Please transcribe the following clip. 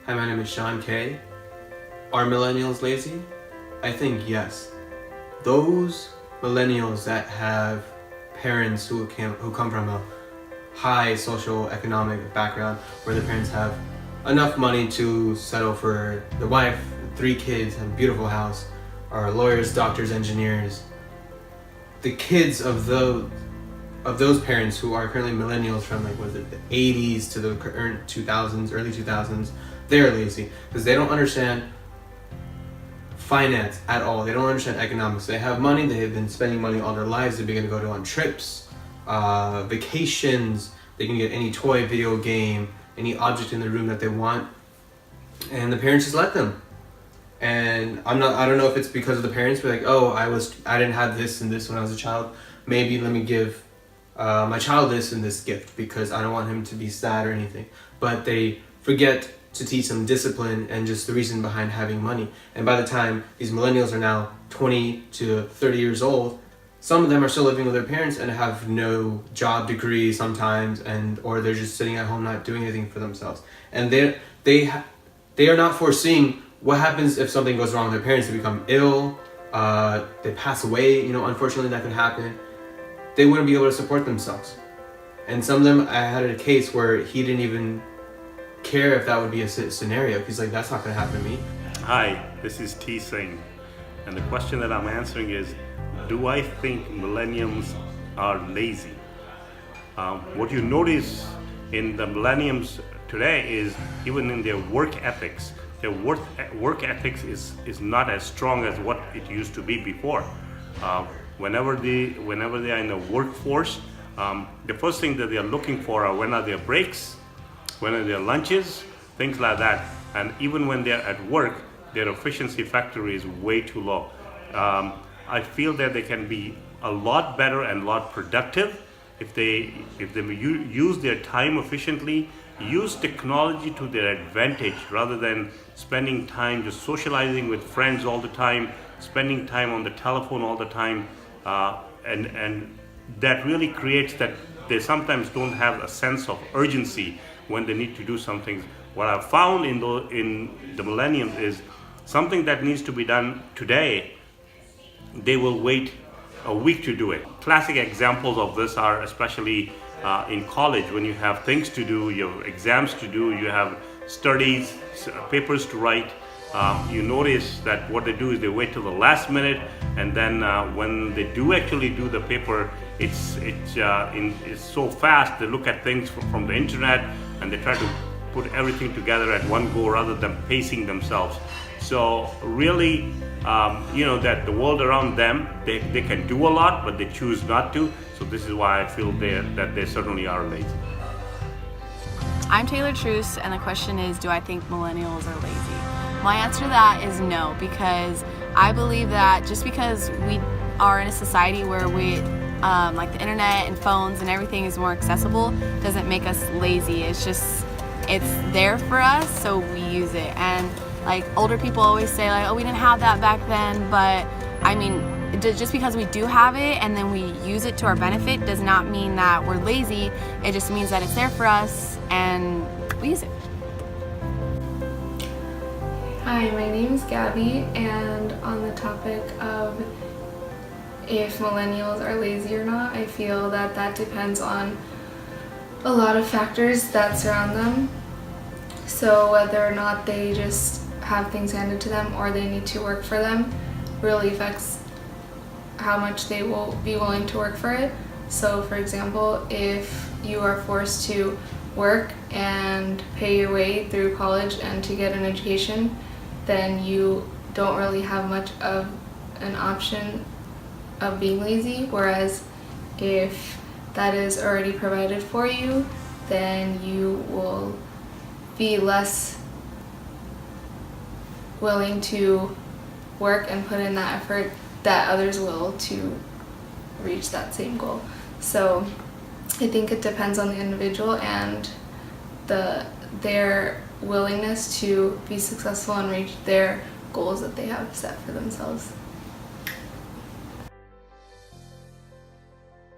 Hi, my name is Sean K. Are millennials lazy? I think yes. Those millennials that have parents who come from a high social economic background where the parents have enough money to settle for the wife, 3 kids, and a beautiful house, are lawyers, doctors, engineers. The kids of those parents who are currently millennials from the 80s to the current 2000s, early 2000s, they're lazy because they don't understand finance at all. They don't understand economics. They have money. They have been spending money all their lives. They're going to go on trips, vacations. They can get any toy, video game, any object in the room that they want, and the parents just let them. And I don't know if it's because of the parents, but I didn't have this and this when I was a child. Maybe let me give my child this and this gift because I don't want him to be sad or anything. But they forget to teach them discipline and just the reason behind having money. And by the time these millennials are now 20 to 30 years old, some of them are still living with their parents and have no job degree sometimes, or they're just sitting at home not doing anything for themselves. And they are not foreseeing what happens if something goes wrong with their parents. They become ill, they pass away, unfortunately that could happen. They wouldn't be able to support themselves. And some of them, I had a case where he didn't even care if that would be a scenario. He's like, that's not going to happen to me. Hi, this is T. Singh, and the question that I'm answering is, do I think millennials are lazy? What you notice in the millennials today is even in their work ethics, their work ethics is not as strong as what it used to be before. Whenever they are in the workforce, the first thing that they are looking for are when are their breaks, when are their lunches, things like that. And even when they're at work, their efficiency factor is way too low. I feel that they can be a lot better and a lot productive if they use their time efficiently, use technology to their advantage rather than spending time just socializing with friends all the time, spending time on the telephone all the time, and that really creates that they sometimes don't have a sense of urgency when they need to do something. What I've found in the millennials is something that needs to be done today, they will wait a week to do it. Classic examples of this are especially in college, when you have things to do, you have exams to do, you have studies, papers to write. You notice that what they do is they wait till the last minute, and then when they do actually do the paper, it's so fast. They look at things from the internet and they try to put everything together at one go rather than pacing themselves. So really, that the world around them, they can do a lot, but they choose not to. So this is why I feel that they certainly are lazy. I'm Taylor Truce, and the question is, do I think millennials are lazy? My answer to that is no, because I believe that just because we are in a society where like the internet and phones and everything is more accessible doesn't make us lazy. It's there for us, so we use it. And like older people always say like, oh, we didn't have that back then, but I mean, just because we do have it and then we use it to our benefit does not mean that we're lazy. It just means that it's there for us and we use it. Hi, my name is Gabby, and on the topic of if millennials are lazy or not, I feel that depends on a lot of factors that surround them. So whether or not they just have things handed to them or they need to work for them really affects how much they will be willing to work for it. So for example, if you are forced to work and pay your way through college and to get an education, then you don't really have much of an option of being lazy. Whereas if that is already provided for you, then you will be less willing to work and put in that effort that others will to reach that same goal. So I think it depends on the individual and their willingness to be successful and reach their goals that they have set for themselves.